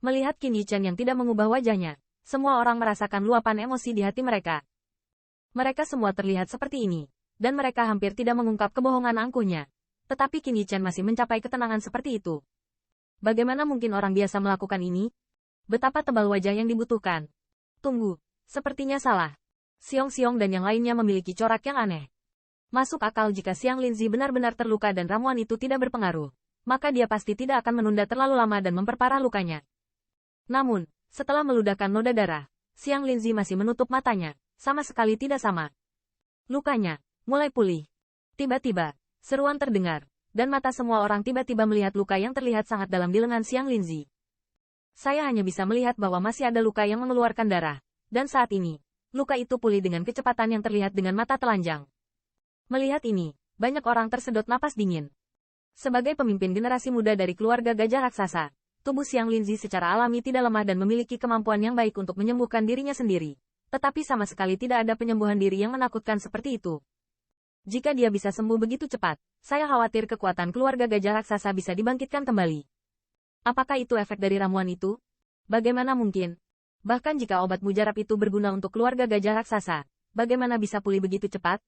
Melihat Qin Yichen yang tidak mengubah wajahnya, semua orang merasakan luapan emosi di hati mereka. Mereka semua terlihat seperti ini, dan mereka hampir tidak mengungkap kebohongan angkuhnya. Tetapi Qin Yichen masih mencapai ketenangan seperti itu. Bagaimana mungkin orang biasa melakukan ini? Betapa tebal wajah yang dibutuhkan. Tunggu, sepertinya salah. Xiong-Xiong dan yang lainnya memiliki corak yang aneh. Masuk akal jika Xiang Linzi benar-benar terluka dan ramuan itu tidak berpengaruh, maka dia pasti tidak akan menunda terlalu lama dan memperparah lukanya. Namun, setelah meludahkan noda darah, Xiang Linzi masih menutup matanya, sama sekali tidak sama. Lukanya mulai pulih. Tiba-tiba, seruan terdengar, dan mata semua orang tiba-tiba melihat luka yang terlihat sangat dalam di lengan Xiang Linzi. Saya hanya bisa melihat bahwa masih ada luka yang mengeluarkan darah, dan saat ini, luka itu pulih dengan kecepatan yang terlihat dengan mata telanjang. Melihat ini, banyak orang tersedot napas dingin. Sebagai pemimpin generasi muda dari keluarga gajah raksasa, tubuh Xiang Linzi secara alami tidak lemah dan memiliki kemampuan yang baik untuk menyembuhkan dirinya sendiri. Tetapi sama sekali tidak ada penyembuhan diri yang menakutkan seperti itu. Jika dia bisa sembuh begitu cepat, saya khawatir kekuatan keluarga gajah raksasa bisa dibangkitkan kembali. Apakah itu efek dari ramuan itu? Bagaimana mungkin? Bahkan jika obat mujarab itu berguna untuk keluarga gajah raksasa, bagaimana bisa pulih begitu cepat?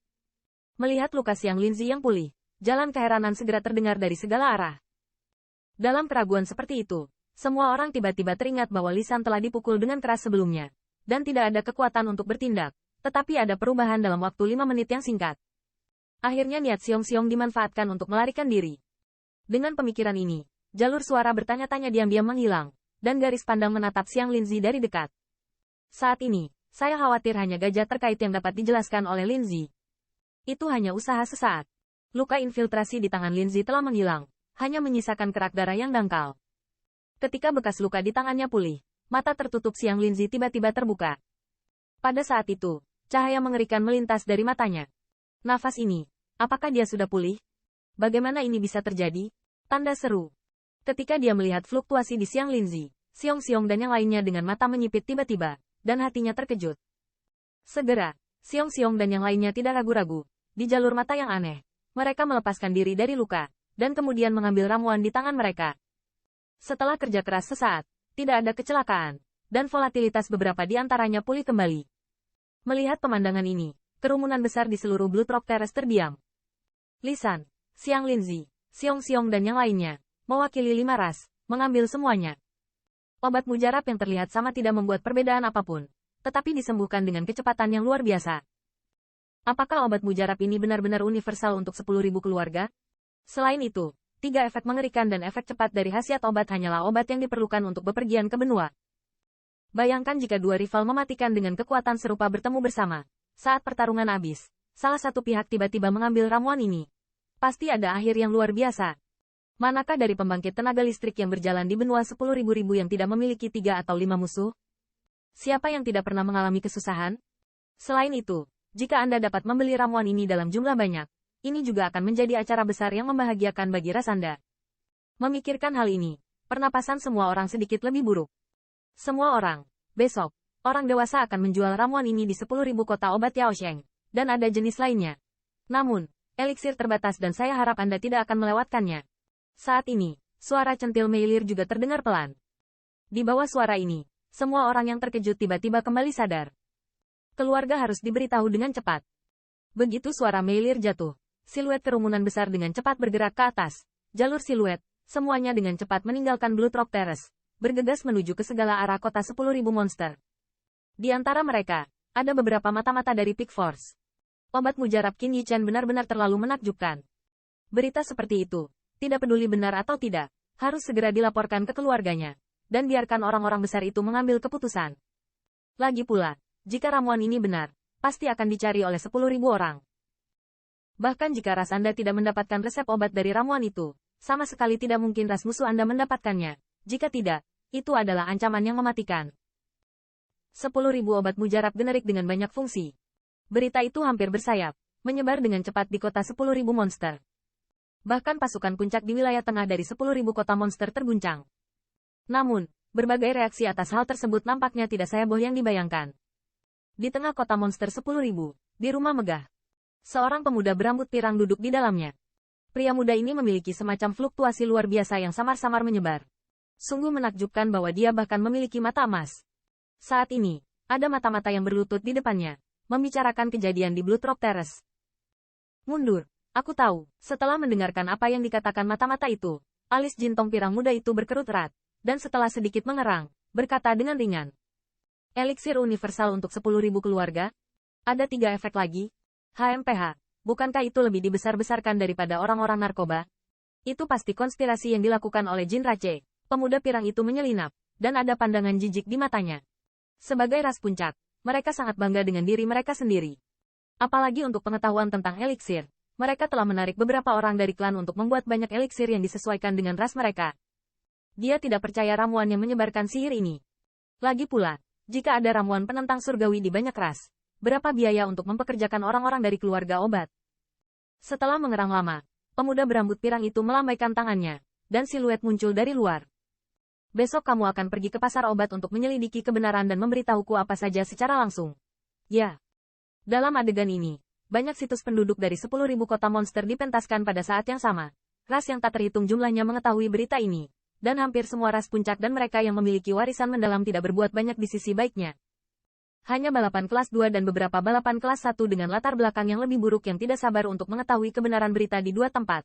Melihat luka Xiang Linzi yang pulih, jalan keheranan segera terdengar dari segala arah. Dalam keraguan seperti itu, semua orang tiba-tiba teringat bahwa lisan telah dipukul dengan keras sebelumnya, dan tidak ada kekuatan untuk bertindak, tetapi ada perubahan dalam waktu 5 menit yang singkat. Akhirnya niat Xiong-Xiong dimanfaatkan untuk melarikan diri. Dengan pemikiran ini, jalur suara bertanya-tanya diam-diam menghilang, dan garis pandang menatap Xiang Linzi dari dekat. Saat ini, saya khawatir hanya gajah terkait yang dapat dijelaskan oleh Linzi. Itu hanya usaha sesaat. Luka infiltrasi di tangan Linzi telah menghilang, hanya menyisakan kerak darah yang dangkal. Ketika bekas luka di tangannya pulih, mata tertutup Xiang Linzi tiba-tiba terbuka. Pada saat itu, cahaya mengerikan melintas dari matanya. Nafas ini, apakah dia sudah pulih? Bagaimana ini bisa terjadi? Tanda seru. Ketika dia melihat fluktuasi di Xiang Linzi, Xiong-Xiong dan yang lainnya dengan mata menyipit tiba-tiba, dan hatinya terkejut. Segera, Xiong-Xiong dan yang lainnya tidak ragu-ragu. Di jalur mata yang aneh, mereka melepaskan diri dari luka, dan kemudian mengambil ramuan di tangan mereka. Setelah kerja keras sesaat, tidak ada kecelakaan, dan volatilitas beberapa di antaranya pulih kembali. Melihat pemandangan ini, kerumunan besar di seluruh Blood Rock Terrace terdiam. Lisan, Xiang Linzi, Xiong-Xiong dan yang lainnya, mewakili 5 ras, mengambil semuanya. Obat mujarab yang terlihat sama tidak membuat perbedaan apapun, tetapi disembuhkan dengan kecepatan yang luar biasa. Apakah obat mujarab ini benar-benar universal untuk 10.000 keluarga? Selain itu, 3 efek mengerikan dan efek cepat dari khasiat obat hanyalah obat yang diperlukan untuk bepergian ke benua. Bayangkan jika 2 rival mematikan dengan kekuatan serupa bertemu bersama. Saat pertarungan habis, salah satu pihak tiba-tiba mengambil ramuan ini. Pasti ada akhir yang luar biasa. Manakah dari pembangkit tenaga listrik yang berjalan di benua 10.000 yang tidak memiliki 3 atau 5 musuh? Siapa yang tidak pernah mengalami kesusahan? Selain itu, jika Anda dapat membeli ramuan ini dalam jumlah banyak, ini juga akan menjadi acara besar yang membahagiakan bagi ras Anda. Memikirkan hal ini, pernapasan semua orang sedikit lebih buruk. Semua orang, besok, orang dewasa akan menjual ramuan ini di 10.000 kota obat Yaosheng, dan ada jenis lainnya. Namun, eliksir terbatas dan saya harap Anda tidak akan melewatkannya. Saat ini, suara centil Meilir juga terdengar pelan. Di bawah suara ini, semua orang yang terkejut tiba-tiba kembali sadar. Keluarga harus diberitahu dengan cepat. Begitu suara Meilir jatuh, siluet kerumunan besar dengan cepat bergerak ke atas. Jalur siluet, semuanya dengan cepat meninggalkan Blood Rock Terrace, bergegas menuju ke segala arah kota 10.000 monster. Di antara mereka, ada beberapa mata-mata dari Peak Force. Obat mujarab Qin Yichen benar-benar terlalu menakjubkan. Berita seperti itu, tidak peduli benar atau tidak, harus segera dilaporkan ke keluarganya, dan biarkan orang-orang besar itu mengambil keputusan. Lagi pula, jika ramuan ini benar, pasti akan dicari oleh 10.000 orang. Bahkan jika ras Anda tidak mendapatkan resep obat dari ramuan itu, sama sekali tidak mungkin ras musuh Anda mendapatkannya. Jika tidak, itu adalah ancaman yang mematikan. 10.000 obat mujarab generik dengan banyak fungsi. Berita itu hampir bersayap, menyebar dengan cepat di kota 10.000 monster. Bahkan pasukan puncak di wilayah tengah dari 10.000 kota monster terguncang. Namun, berbagai reaksi atas hal tersebut nampaknya tidak seheboh yang dibayangkan. Di tengah kota monster 10.000, di rumah megah, seorang pemuda berambut pirang duduk di dalamnya. Pria muda ini memiliki semacam fluktuasi luar biasa yang samar-samar menyebar. Sungguh menakjubkan bahwa dia bahkan memiliki mata emas. Saat ini, ada mata-mata yang berlutut di depannya, membicarakan kejadian di Blood Rock Terrace. Mundur, aku tahu. Setelah mendengarkan apa yang dikatakan mata-mata itu, alis Jintong pirang muda itu berkerut erat, dan setelah sedikit mengerang, berkata dengan ringan. Eliksir universal untuk 10.000 keluarga? Ada 3 efek lagi? HMPH, bukankah itu lebih dibesar-besarkan daripada orang-orang narkoba? Itu pasti konspirasi yang dilakukan oleh Jin Rache. Pemuda pirang itu menyelinap, dan ada pandangan jijik di matanya. Sebagai ras puncak, mereka sangat bangga dengan diri mereka sendiri. Apalagi untuk pengetahuan tentang eliksir, mereka telah menarik beberapa orang dari klan untuk membuat banyak eliksir yang disesuaikan dengan ras mereka. Dia tidak percaya ramuan yang menyebarkan sihir ini. Lagi pula, jika ada ramuan penentang surgawi di banyak ras, berapa biaya untuk mempekerjakan orang-orang dari keluarga obat? Setelah mengerang lama, pemuda berambut pirang itu melambaikan tangannya, dan siluet muncul dari luar. Besok kamu akan pergi ke pasar obat untuk menyelidiki kebenaran dan memberitahuku apa saja secara langsung. Ya. Dalam adegan ini, banyak situs penduduk dari 10.000 kota monster dipentaskan pada saat yang sama. Ras yang tak terhitung jumlahnya mengetahui berita ini. Dan hampir semua ras puncak dan mereka yang memiliki warisan mendalam tidak berbuat banyak di sisi baiknya. Hanya balapan kelas 2 dan beberapa balapan kelas 1 dengan latar belakang yang lebih buruk yang tidak sabar untuk mengetahui kebenaran berita di 2 tempat.